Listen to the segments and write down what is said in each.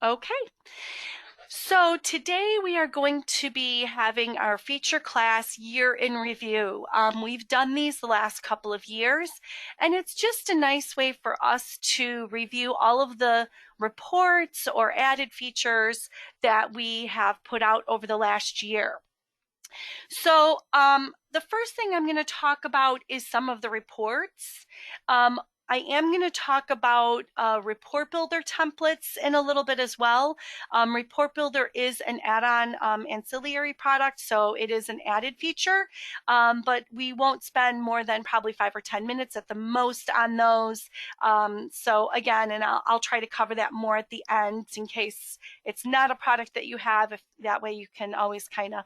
Okay, so today we are going to be having our feature class year in review. We've done these the last couple of years, and it's just a nice way for us to review all of the reports or added features that we have put out over the last year. So, the first thing I'm going to talk about is some of the reports. I am going to talk about report builder templates in a little bit as well. Report builder is an add-on ancillary product, so it is an added feature, but we won't spend more than probably 5 or 10 minutes at the most on those. So again, and I'll try to cover that more at the end in case it's not a product that you have. If that way, you can always kind of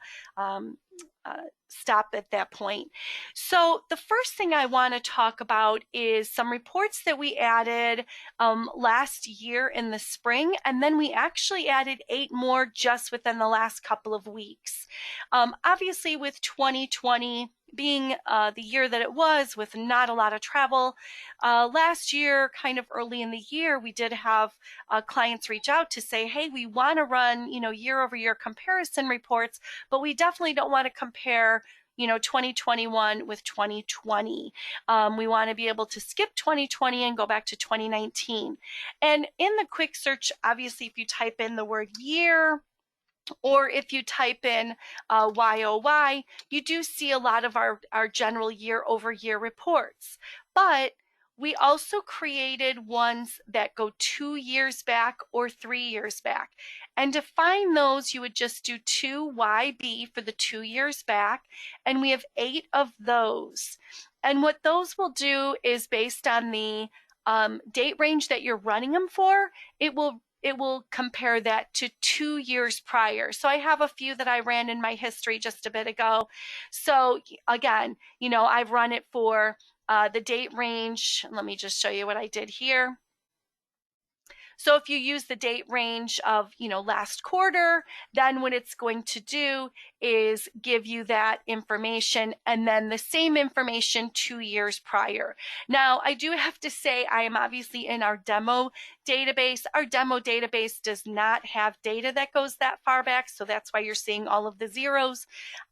stop at that point. So the first thing I want to talk about is some reports that we added last year in the spring, and then we actually added 8 more just within the last couple of weeks. Obviously, with 2020 being the year that it was, with not a lot of travel, last year, kind of early in the year, we did have clients reach out to say, hey, we want to run, year over year comparison reports, but we definitely don't want to compare 2021 with 2020. We want to be able to skip 2020 and go back to 2019. And in the quick search, obviously, if you type in the word year, or if you type in YOY, you do see a lot of our general year over year reports. But we also created ones that go 2 years back or 3 years back. And to find those, you would just do 2YB for the 2 years back, and we have 8 of those. And what those will do is, based on the date range that you're running them for, it will compare that to 2 years prior. So I have a few that I ran in my history just a bit ago. So again, I've run it for the date range. Let me just show you what I did here. So if you use the date range of, last quarter, then what it's going to do is give you that information, and then the same information 2 years prior. Now, I do have to say I am obviously in our demo database. Our demo database does not have data that goes that far back, so that's why you're seeing all of the zeros.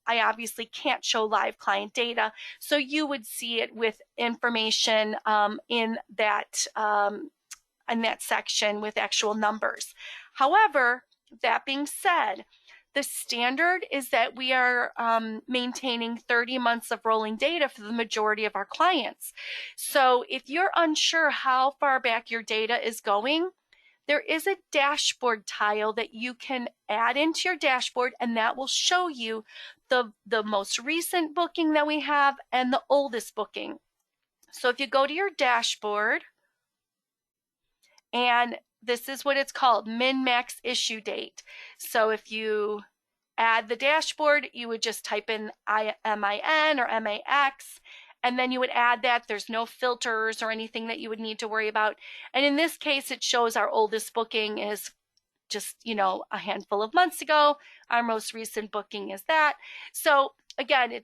I obviously can't show live client data, so you would see it with information in that section with actual numbers. However, that being said, the standard is that we are maintaining 30 months of rolling data for the majority of our clients. So if you're unsure how far back your data is going, there is a dashboard tile that you can add into your dashboard, and that will show you the most recent booking that we have and the oldest booking. So if you go to your dashboard, and this is what it's called, min-max issue date. So if you add the dashboard, you would just type in MIN or MAX, and then you would add that. There's no filters or anything that you would need to worry about. And in this case, it shows our oldest booking is just, a handful of months ago. Our most recent booking is that. So again,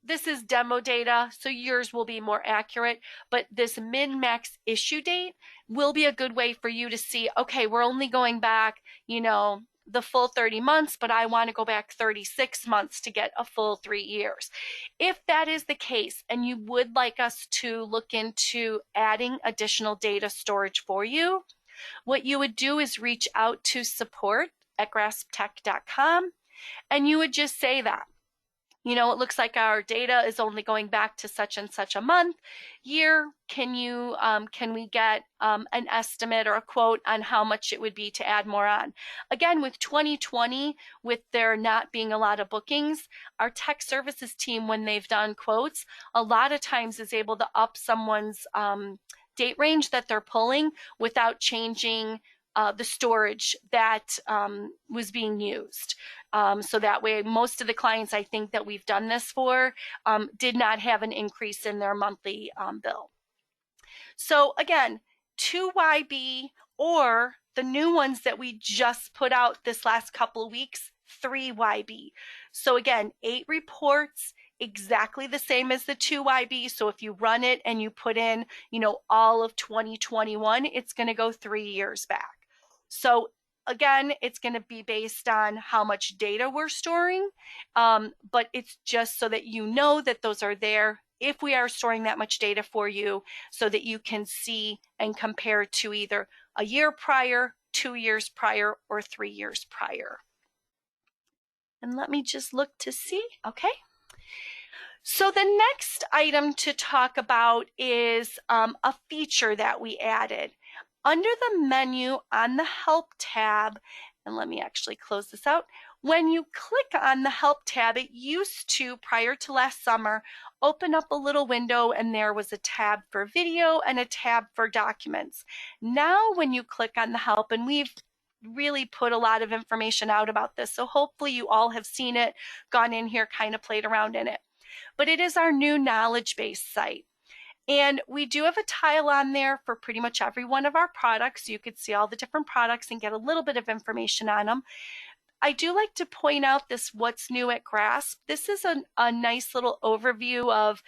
this is demo data, so yours will be more accurate, but this min-max issue date will be a good way for you to see, okay, we're only going back, the full 30 months, but I want to go back 36 months to get a full 3 years. If that is the case, and you would like us to look into adding additional data storage for you, what you would do is reach out to support@grasptech.com, and you would just say that, it looks like our data is only going back to such and such a month, year. Can we get an estimate or a quote on how much it would be to add more on? Again, with 2020, with there not being a lot of bookings, our tech services team, when they've done quotes, a lot of times is able to up someone's date range that they're pulling without changing the storage that was being used. So that way, most of the clients I think that we've done this for did not have an increase in their monthly bill. So again, 2YB, or the new ones that we just put out this last couple of weeks, 3YB. So again, 8 reports, exactly the same as the 2YB. So if you run it and you put in, all of 2021, it's going to go 3 years back. So again, it's going to be based on how much data we're storing, but it's just so that you know that those are there if we are storing that much data for you, so that you can see and compare to either a year prior, 2 years prior, or 3 years prior. And let me just look to see. Okay. So the next item to talk about is a feature that we added. Under the menu on the Help tab, and let me actually close this out. When you click on the Help tab, it used to, prior to last summer, open up a little window and there was a tab for video and a tab for documents. Now when you click on the Help, and we've really put a lot of information out about this, so hopefully you all have seen it, gone in here, kind of played around in it. But it is our new knowledge base site. And we do have a tile on there for pretty much every one of our products. You could see all the different products and get a little bit of information on them. I do like to point out this What's New at Grasp. This is a nice little overview of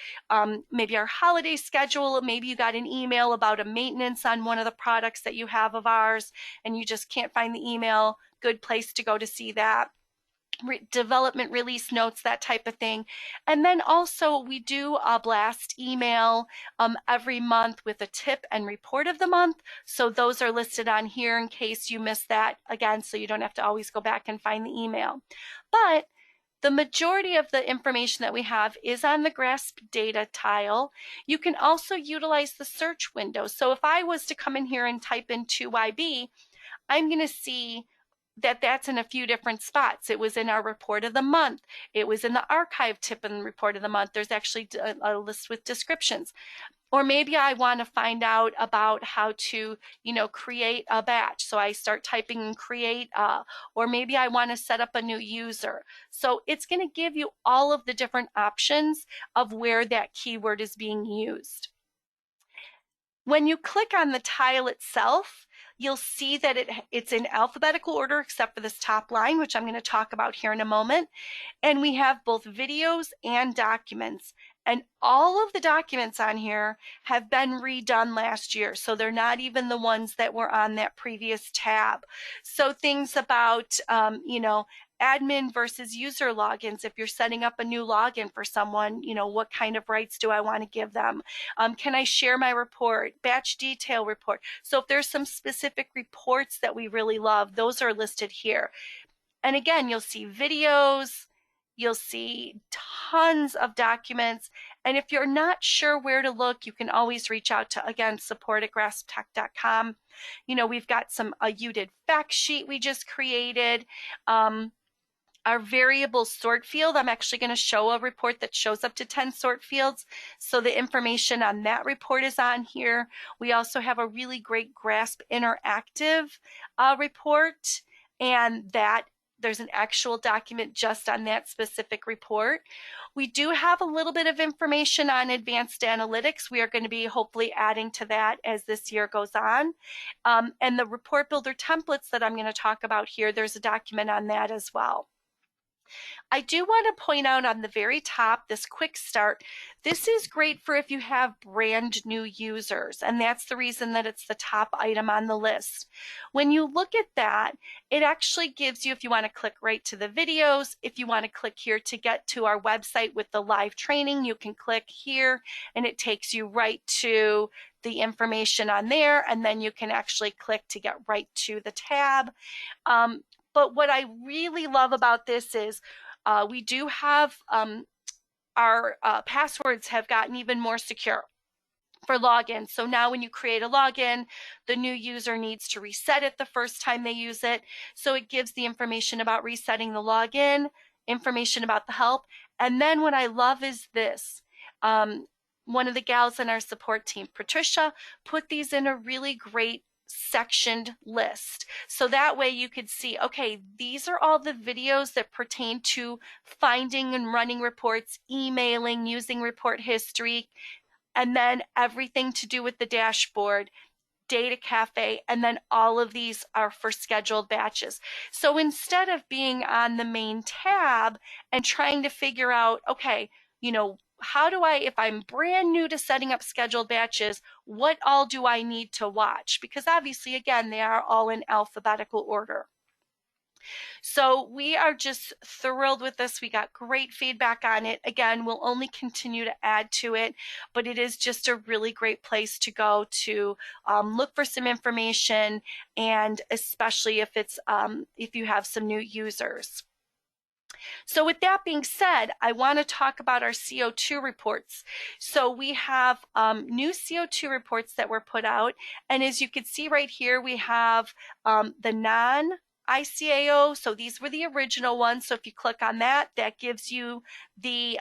maybe our holiday schedule. Maybe you got an email about a maintenance on one of the products that you have of ours and you just can't find the email. Good place to go to see that. Development release notes, that type of thing. And then also we do a blast email every month with a tip and report of the month. So those are listed on here in case you missed that, again, so you don't have to always go back and find the email. But the majority of the information that we have is on the Grasp data tile. You can also utilize the search window. So if I was to come in here and type in 2YB, I'm going to see that that's in a few different spots. It was in our report of the month. It was in the archive tip and report of the month. There's actually a list with descriptions. Or maybe I want to find out about how to, create a batch. So I start typing in create, or maybe I want to set up a new user. So it's going to give you all of the different options of where that keyword is being used. When you click on the tile itself, you'll see that it's in alphabetical order except for this top line, which I'm going to talk about here in a moment. And we have both videos and documents. And all of the documents on here have been redone last year. So they're not even the ones that were on that previous tab. So things about, admin versus user logins. If you're setting up a new login for someone, what kind of rights do I want to give them? Can I share my report? Batch detail report. So if there's some specific reports that we really love, those are listed here. And again, you'll see videos, you'll see tons of documents. And if you're not sure where to look, you can always reach out to, again, support@grasptech.com. We've got a UDID fact sheet we just created. Our variable sort field, I'm actually going to show a report that shows up to 10 sort fields. So the information on that report is on here. We also have a really great Grasp interactive report, and that there's an actual document just on that specific report. We do have a little bit of information on advanced analytics. We are going to be hopefully adding to that as this year goes on. And the report builder templates that I'm going to talk about here, there's a document on that as well. I do want to point out on the very top, this quick start. This is great for if you have brand new users, and that's the reason that it's the top item on the list. When you look at that, it actually gives you, if you want to click right to the videos, if you want to click here to get to our website with the live training, you can click here and it takes you right to the information on there, and then you can actually click to get right to the tab. But what I really love about this is we do have our passwords have gotten even more secure for login. So now when you create a login, the new user needs to reset it the first time they use it. So it gives the information about resetting the login, information about the help. And then what I love is this. One of the gals in our support team, Patricia, put these in a really great sectioned list. So that way you could see, okay, these are all the videos that pertain to finding and running reports, emailing, using report history, and then everything to do with the dashboard, data cafe, and then all of these are for scheduled batches. So instead of being on the main tab and trying to figure out, okay, how do I, if I'm brand new to setting up scheduled batches, what all do I need to watch? Because obviously, again, they are all in alphabetical order. So we are just thrilled with this. We got great feedback on it. Again, we'll only continue to add to it, but it is just a really great place to go to look for some information, and especially if you have some new users. So with that being said, I want to talk about our CO2 reports. So we have new CO2 reports that were put out. And as you can see right here, we have the non-ICAO. So these were the original ones. So if you click on that, that gives you the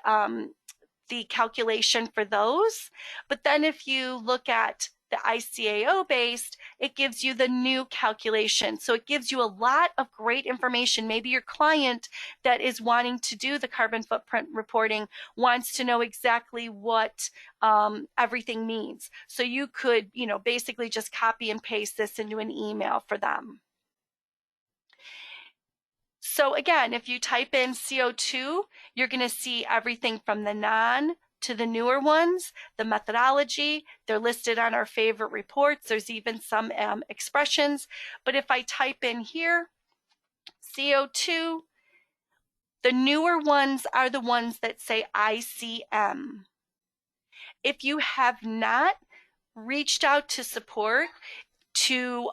calculation for those. But then if you look at the ICAO based, it gives you the new calculation. So it gives you a lot of great information. Maybe your client that is wanting to do the carbon footprint reporting wants to know exactly what everything means. So you could, basically just copy and paste this into an email for them. So again, if you type in CO2, you're going to see everything from the non to the newer ones, the methodology. They're listed on our favorite reports. There's even some expressions. But if I type in here, CO2, the newer ones are the ones that say ICM. If you have not reached out to support to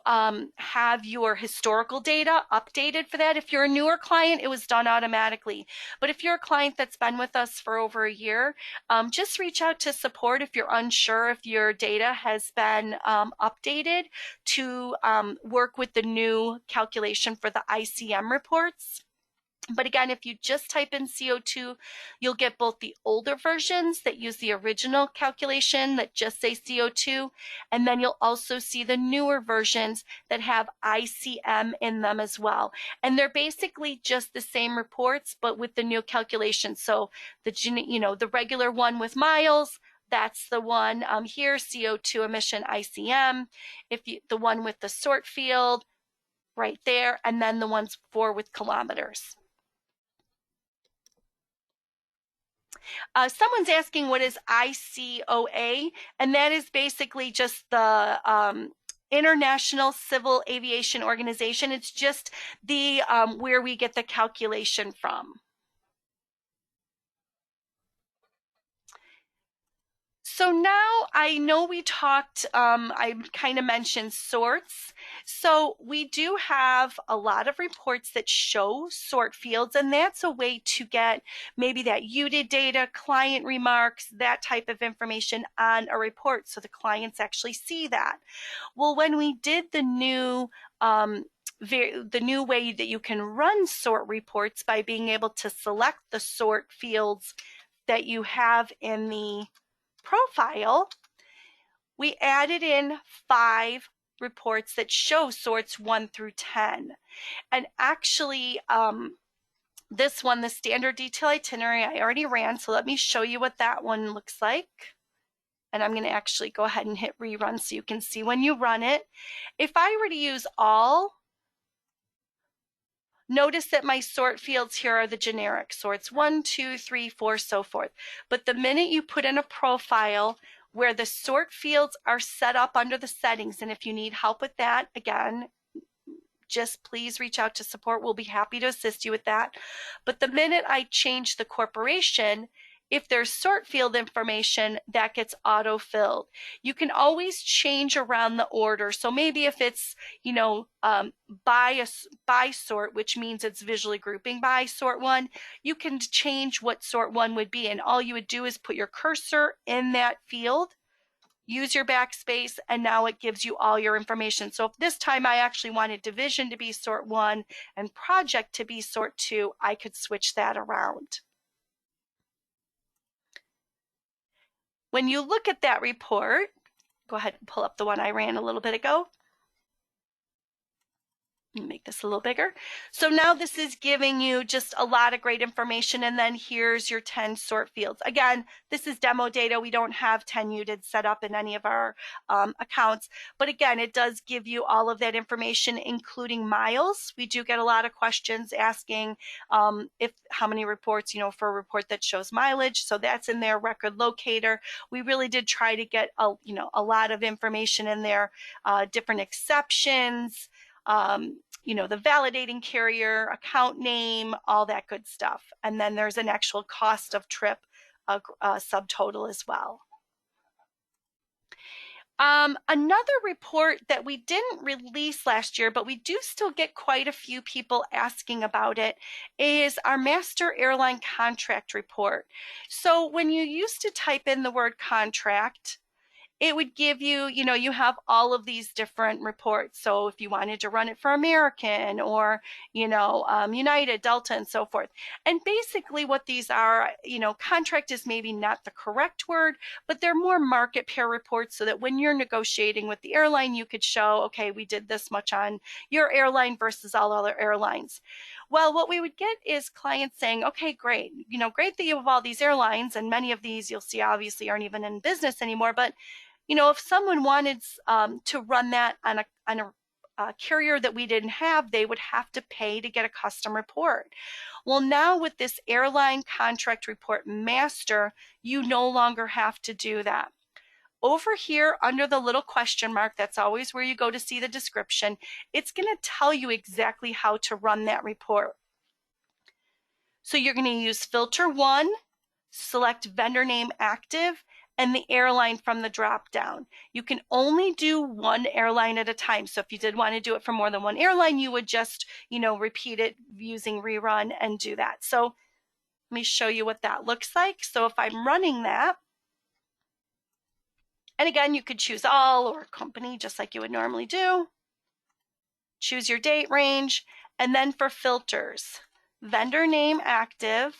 have your historical data updated for that. If you're a newer client, it was done automatically. But if you're a client that's been with us for over a year, just reach out to support if you're unsure if your data has been updated to work with the new calculation for the ICM reports. But again, if you just type in CO2, you'll get both the older versions that use the original calculation that just say CO2, and then you'll also see the newer versions that have ICM in them as well. And they're basically just the same reports, but with the new calculation. So the regular one with miles, that's the one here, CO2 emission ICM. The one with the sort field right there, and then the ones with kilometers. Someone's asking what is ICOA, and that is basically just the International Civil Aviation Organization. It's just the where we get the calculation from. So now I know we talked, I kind of mentioned sorts. So we do have a lot of reports that show sort fields, and that's a way to get maybe that UDID data, client remarks, that type of information on a report so the clients actually see that. Well, when we did the new way that you can run sort reports by being able to select the sort fields that you have in the profile, we added in 5 reports that show sorts 1 through 10. And actually, this one, the standard detail itinerary, I already ran, so let me show you what that one looks like. And I'm going to actually go ahead and hit rerun so you can see when you run it. If I were to use all, notice that my sort fields here are the generic sorts, 1, 2, 3, 4, so forth. But the minute you put in a profile where the sort fields are set up under the settings, and if you need help with that, again, just please reach out to support. We'll be happy to assist you with that. But the minute I change the corporation, if there's sort field information, that gets auto-filled. You can always change around the order. So maybe if it's, by sort, which means it's visually grouping by sort 1, you can change what sort 1 would be. And all you would do is put your cursor in that field, use your backspace, and now it gives you all your information. So if this time I actually wanted division to be sort 1 and project to be sort 2, I could switch that around. When you look at that report, go ahead and pull up the one I ran a little bit ago. Make this a little bigger. So now this is giving you just a lot of great information. And then here's your 10 sort fields. Again, this is demo data. We don't have 10 UDID set up in any of our accounts. But again, it does give you all of that information, including miles. We do get a lot of questions asking if how many reports, for a report that shows mileage. So that's in there. Record locator. We really did try to get a lot of information in there, different exceptions, the validating carrier, account name, all that good stuff. And then there's an actual cost of trip subtotal as well. Another report that we didn't release last year, but we do still get quite a few people asking about it, is our master airline contract report. So when you used to type in the word contract, it would give you, you have all of these different reports. So if you wanted to run it for American or, United, Delta, and so forth. And basically what these are, contract is maybe not the correct word, but they're more market pair reports so that when you're negotiating with the airline, you could show, okay, we did this much on your airline versus all other airlines. Well, what we would get is clients saying, okay, great, great that you have all these airlines, and many of these you'll see obviously aren't even in business anymore, but if someone wanted to run that on a carrier that we didn't have, they would have to pay to get a custom report. Well, now with this airline contract report master, you no longer have to do that. Over here under the little question mark, that's always where you go to see the description, it's going to tell you exactly how to run that report. So you're going to use filter 1, select vendor name active, and the airline from the drop down. You can only do one airline at a time. So if you did want to do it for more than one airline, you would just, repeat it using rerun and do that. So let me show you what that looks like. So if I'm running that, and again, you could choose all or company just like you would normally do. Choose your date range, and then for filters, vendor name active,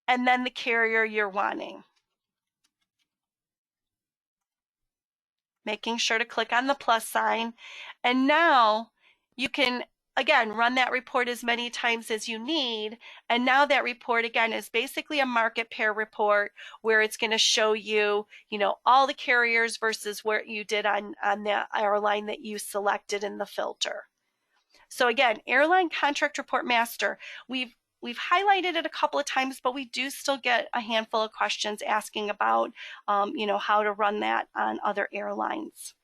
and then the carrier you're wanting. Making sure to click on the plus sign. And now you can, again, run that report as many times as you need. And now that report, again, is basically a market pair report where it's going to show you, all the carriers versus where you did on the airline that you selected in the filter. So again, airline contract report master, we've highlighted it a couple of times, but we do still get a handful of questions asking about, how to run that on other airlines.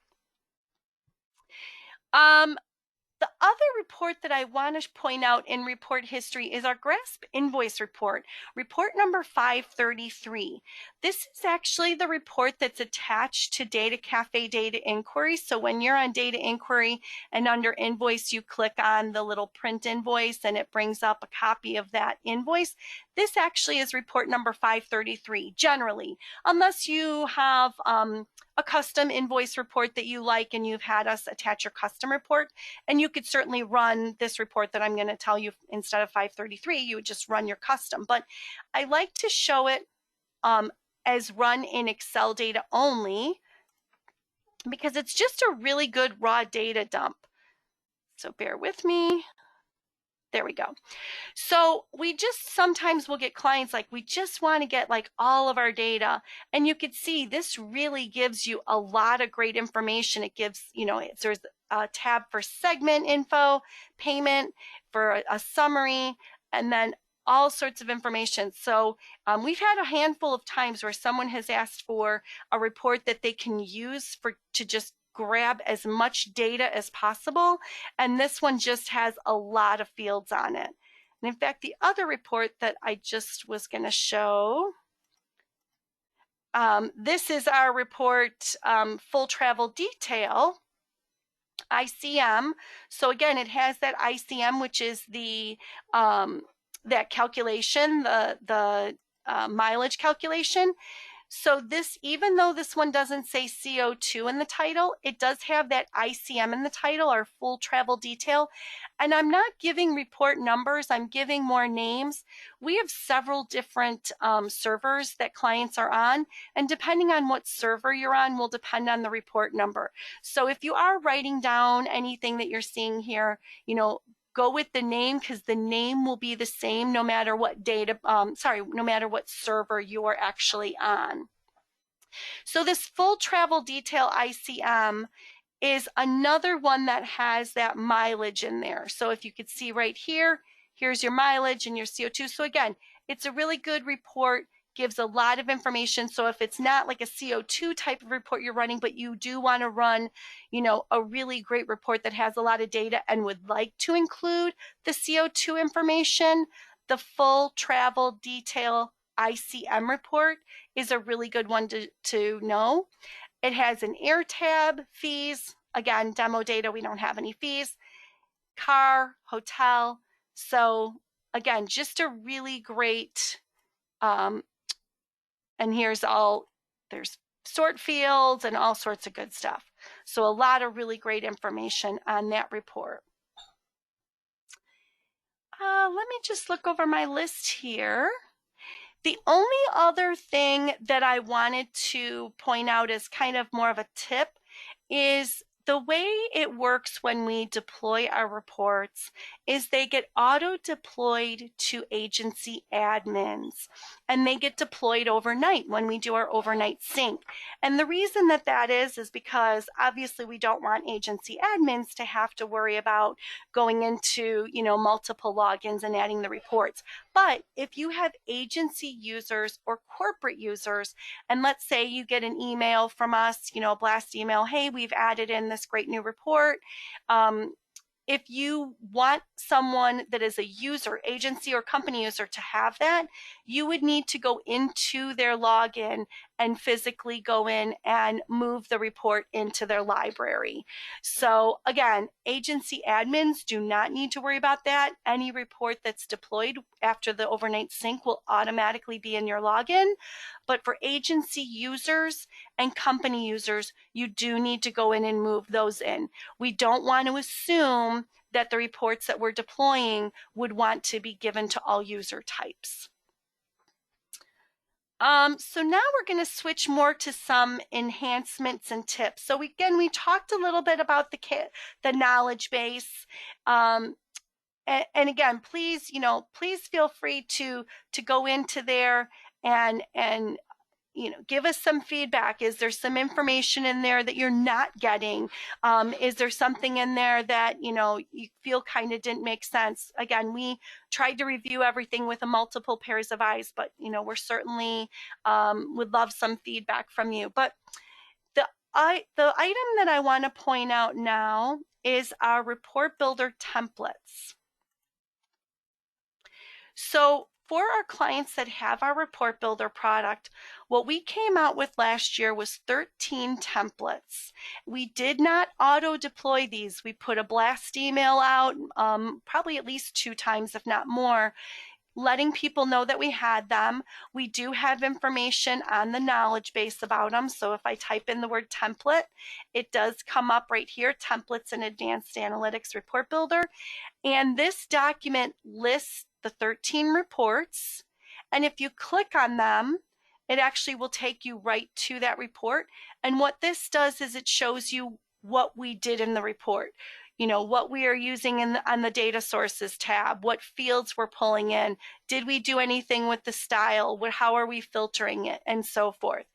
The other report that I want to point out in report history is our GRASP invoice report, report number 533. This is actually the report that's attached to Data Cafe Data Inquiry. So when you're on Data Inquiry and under invoice, you click on the little print invoice and it brings up a copy of that invoice. This actually is report number 533, generally, unless you have a custom invoice report that you like and you've had us attach your custom report. And you could certainly run this report that I'm going to tell you instead of 533, you would just run your custom. But I like to show it as run in Excel data only because it's just a really good raw data dump. So bear with me. There we go. So we just sometimes will get clients like, we just want to get like all of our data. And you could see this really gives you a lot of great information. It gives, there's a tab for segment info, payment, for a summary, and then all sorts of information. So we've had a handful of times where someone has asked for a report that they can use to just grab as much data as possible. And this one just has a lot of fields on it. And in fact, the other report that I just was going to show, this is our report, full travel detail, ICM. So again, it has that ICM, which is the that calculation, the mileage calculation. So this, even though this one doesn't say CO2 in the title, it does have that ICM in the title, our full travel detail. And I'm not giving report numbers, I'm giving more names. We have several different servers that clients are on, and depending on what server you're on will depend on the report number. So if you are writing down anything that you're seeing here, go with the name, because the name will be the same no matter what no matter what server you are actually on. So this full travel detail ICM is another one that has that mileage in there. So if you could see right here, here's your mileage and your CO2. So again, it's a really good report, gives a lot of information. So if it's not like a CO2 type of report you're running, but you do want to run, a really great report that has a lot of data and would like to include the CO2 information, the full travel detail ICM report is a really good one to know. It has an air tab, fees, again, demo data, we don't have any fees, car, hotel. So again, just a really great, and there's sort fields and all sorts of good stuff. So a lot of really great information on that report. Let me just look over my list here. The only other thing that I wanted to point out as kind of more of a tip is the way it works when we deploy our reports is they get auto-deployed to agency admins, and they get deployed overnight when we do our overnight sync. And the reason that is because obviously we don't want agency admins to have to worry about going into, multiple logins and adding the reports. But if you have agency users or corporate users, and let's say you get an email from us, a blast email, hey, we've added in this great new report. If you want someone that is a user, agency or company user to have that, you would need to go into their login and physically go in and move the report into their library. So again, agency admins do not need to worry about that. Any report that's deployed after the overnight sync will automatically be in your login. But for agency users and company users, you do need to go in and move those in. We don't want to assume that the reports that we're deploying would want to be given to all user types. So now we're going to switch more to some enhancements and tips. So we talked a little bit about the knowledge base. And again, please feel free to go into there and give us some feedback. Is there some information in there that you're not getting? Is there something in there that, you feel kind of didn't make sense? Again, we tried to review everything with a multiple pairs of eyes, but, we're certainly would love some feedback from you. But the item that I want to point out now is our report builder templates. So for our clients that have our report builder product, what we came out with last year was 13 templates. We did not auto deploy these. We put a blast email out probably at least 2 times, if not more, letting people know that we had them. We do have information on the knowledge base about them. So if I type in the word template, it does come up right here, Templates and Advanced Analytics Report Builder. And this document lists the 13 reports. And if you click on them, it actually will take you right to that report. And what this does is it shows you what we did in the report. What we are using on the data sources tab, what fields we're pulling in, did we do anything with the style, how are we filtering it, and so forth.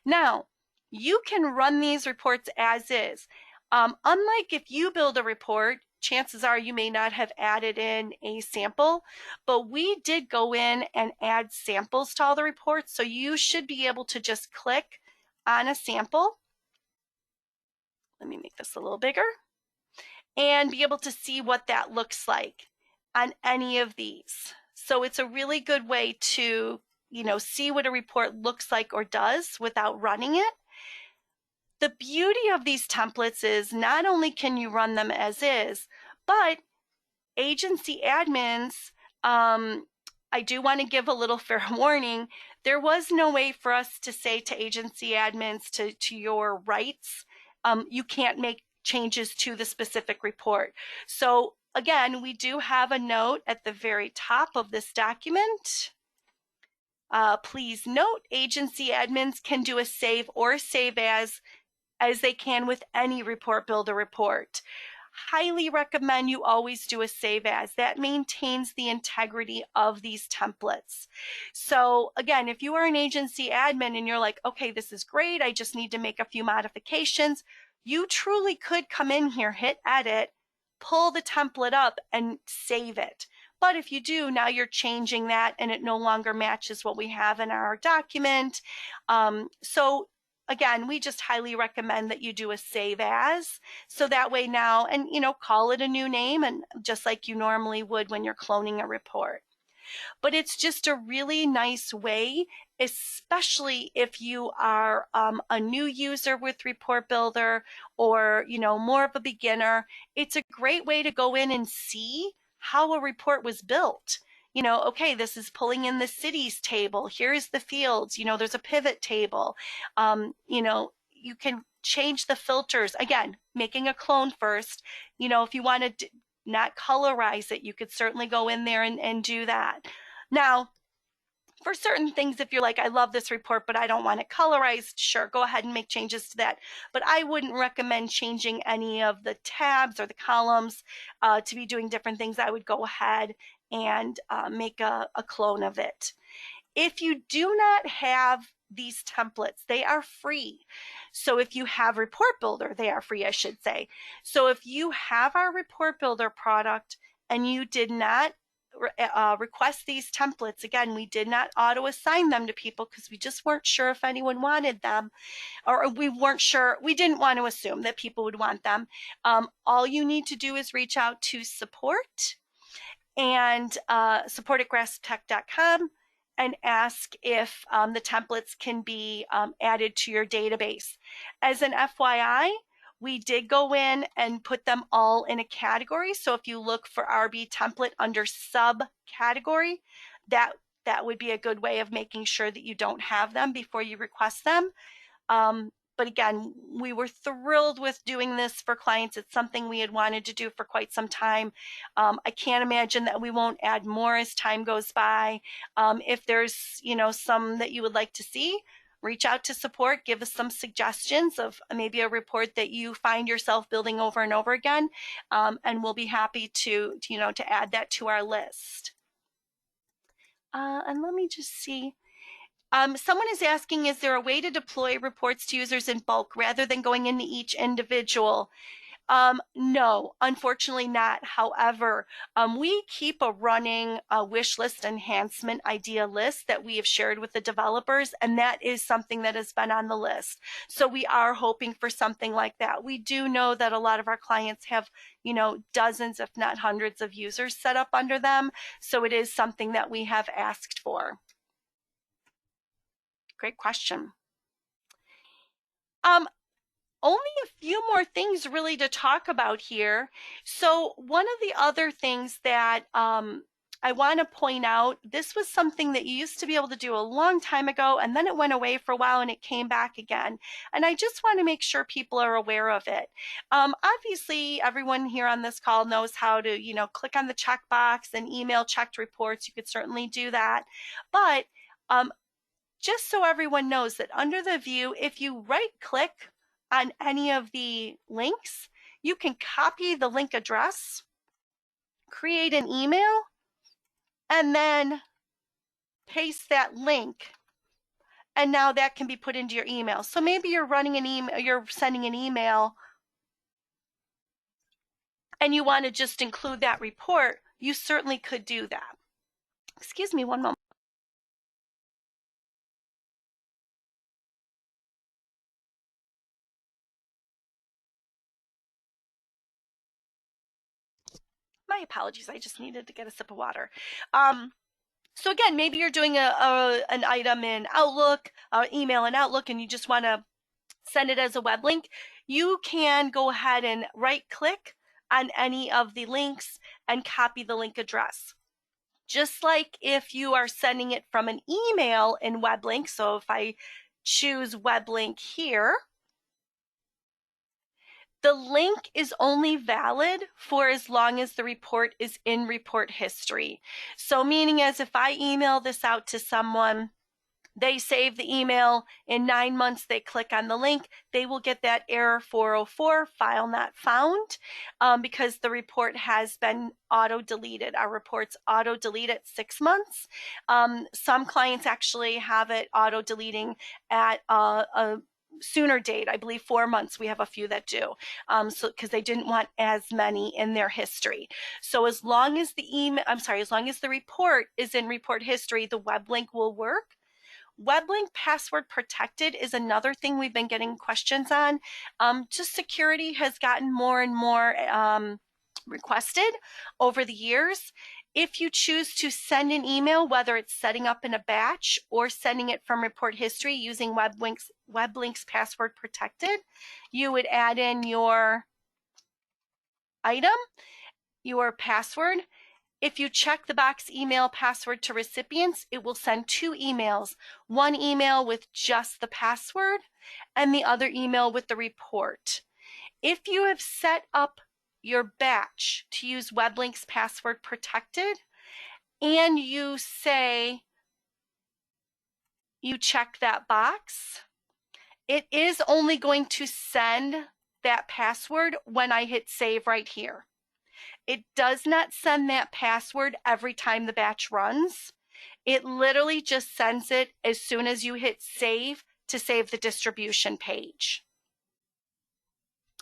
Now, you can run these reports as is. Unlike if you build a report, chances are you may not have added in a sample, but we did go in and add samples to all the reports, so you should be able to just click on a sample. Let me make this a little bigger. And be able to see what that looks like on any of these. So it's a really good way to, see what a report looks like or does without running it. The beauty of these templates is not only can you run them as is, but agency admins I do want to give a little fair warning. There was no way for us to say to agency admins to your rights, you can't make changes to the specific report. So again, we do have a note at the very top of this document. Please note, agency admins can do a save or save as they can with any report builder report. Highly recommend you always do a save as. That maintains the integrity of these templates. So again, if you are an agency admin and you're like, okay, this is great, I just need to make a few modifications, you truly could come in here, hit edit, pull the template up and save it. But if you do, now you're changing that and it no longer matches what we have in our document. So again, we just highly recommend that you do a save as, so that way now, and call it a new name, and just like you normally would when you're cloning a report. But it's just a really nice way, especially if you are a new user with Report Builder, or more of a beginner. It's a great way to go in and see how a report was built. Okay, this is pulling in the cities table. Here's the fields. There's a pivot table. You can change the filters. Again, making a clone first. If you want to not colorize it, you could certainly go in there and do that. Now, for certain things, if you're like, I love this report, but I don't want it colorized, sure, go ahead and make changes to that. But I wouldn't recommend changing any of the tabs or the columns to be doing different things. I would go ahead and make a clone of it. If you do not have these templates, they are free. So if you have Report Builder, they are free, I should say. So if you have our Report Builder product and you did not request these templates, again, we did not auto assign them to people because we just weren't sure if anyone wanted them, or we weren't sure, we didn't want to assume that people would want them. All you need to do is reach out to support and support@grasstech.com and ask if the templates can be added to your database. As an FYI, we did go in and put them all in a category. So if you look for RB template under subcategory, that would be a good way of making sure that you don't have them before you request them. But again, we were thrilled with doing this for clients. It's something we had wanted to do for quite some time. I can't imagine that we won't add more as time goes by. If there's some that you would like to see, reach out to support, give us some suggestions of maybe a report that you find yourself building over and over again, and we'll be happy to add that to our list. And let me just see. Someone is asking, is there a way to deploy reports to users in bulk rather than going into each individual? No, unfortunately not. However, we keep a running wish list enhancement idea list that we have shared with the developers, and that is something that has been on the list. So we are hoping for something like that. We do know that a lot of our clients have, dozens, if not hundreds of users set up under them. So it is something that we have asked for. Great question. Only a few more things really to talk about here. So one of the other things that I want to point out, this was something that you used to be able to do a long time ago, and then it went away for a while and it came back again. And I just want to make sure people are aware of it. Obviously, everyone here on this call knows how to, click on the checkbox and email checked reports. You could certainly do that. But just so everyone knows that under the view, if you right click on any of the links, you can copy the link address, create an email, and then paste that link. And now that can be put into your email. So maybe you're running an email, you're sending an email, and you want to just include that report, you certainly could do that. Excuse me one moment. My apologies, I just needed to get a sip of water. So again, maybe you're doing an item in Outlook, email in Outlook, and you just want to send it as a web link. You can go ahead and right click on any of the links and copy the link address. Just like if you are sending it from an email in WebLink, so if I choose WebLink here, the link is only valid for as long as the report is in report history. So meaning as if I email this out to someone, they save the email, in 9 months they click on the link, they will get that error 404, file not found, because the report has been auto-deleted. Our reports auto-delete at 6 months. Some clients actually have it auto-deleting at a sooner date, I believe 4 months. We have a few that do, so because they didn't want as many in their history. So as long as as long as the report is in report history, the web link will work. WebLink password protected is another thing we've been getting questions on. Just security has gotten more and more requested over the years. If you choose to send an email, whether it's setting up in a batch or sending it from report history using WebLink's password protected, you would add in your item, your password. If you check the box email password to recipients, it will send 2 emails, one email with just the password and the other email with the report. If you have set up your batch to use WebLink's password protected and you say you check that box, it is only going to send that password when I hit save right here. It does not send that password every time the batch runs. It literally just sends it as soon as you hit save to save the distribution page.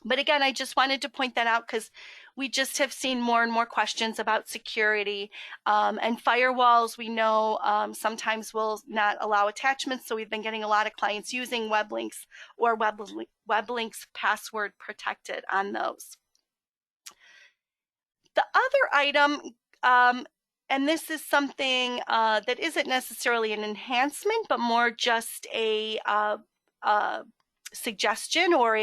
But again, I just wanted to point that out because we just have seen more and more questions about security, and firewalls. We know sometimes will not allow attachments, so we've been getting a lot of clients using web links or WebLink's password protected on those. The other item, and this is something that isn't necessarily an enhancement, but more just a suggestion or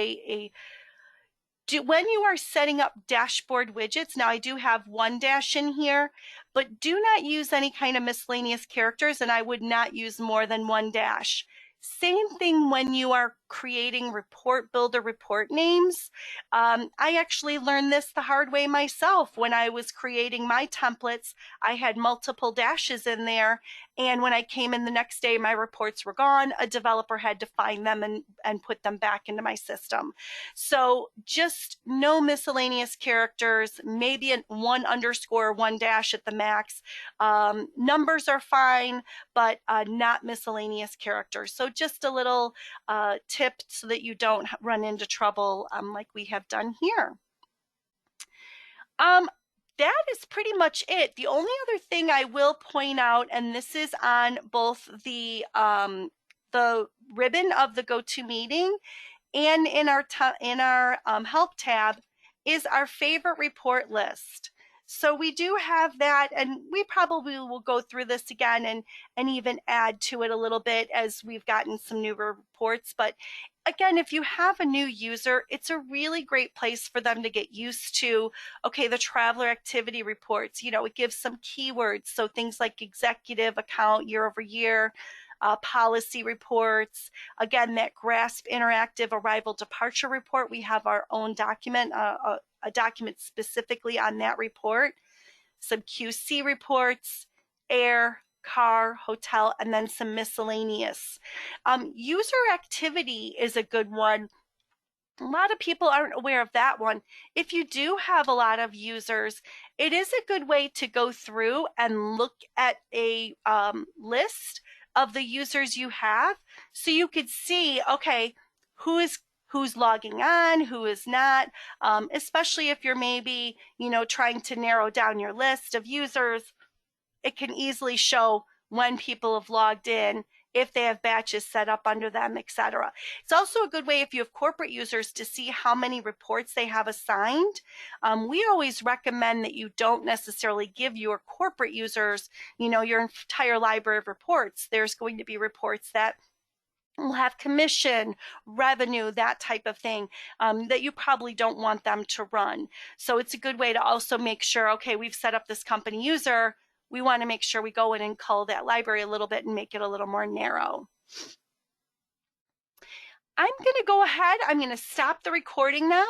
when you are setting up dashboard widgets, now I do have one dash in here, but do not use any kind of miscellaneous characters, and I would not use more than one dash. Same thing when you are creating report builder report names. I actually learned this the hard way myself. When I was creating my templates, I had multiple dashes in there, and when I came in the next day, my reports were gone. A developer had to find them and put them back into my system. So just no miscellaneous characters, maybe one underscore, one dash at the max. Numbers are fine, but not miscellaneous characters. So just a little tip so that you don't run into trouble like we have done here. That is pretty much it. The only other thing I will point out, and this is on both the ribbon of the go-to meeting and in our help tab, is our favorite report list. So we do have that, and we probably will go through this again and even add to it a little bit as we've gotten some newer reports. But again, if you have a new user, it's a really great place for them to get used to, okay, the traveler activity reports. It gives some keywords. So things like executive account year over year, policy reports. Again, that GRASP interactive arrival departure report, we have our own document, a document specifically on that report. Some QC reports, air, car, hotel, and then some miscellaneous. User activity is a good one. A lot of people aren't aware of that one. If you do have a lot of users, it is a good way to go through and look at a list of the users you have, so you could see, okay, who's logging on, who is not, especially if you're maybe, trying to narrow down your list of users. It can easily show when people have logged in, if they have batches set up under them, etc. It's also a good way if you have corporate users to see how many reports they have assigned. We always recommend that you don't necessarily give your corporate users, your entire library of reports. There's going to be reports that will have commission, revenue, that type of thing, that you probably don't want them to run. So it's a good way to also make sure, okay, we've set up this company user, we want to make sure we go in and cull that library a little bit and make it a little more narrow. I'm going to go ahead. I'm going to stop the recording now.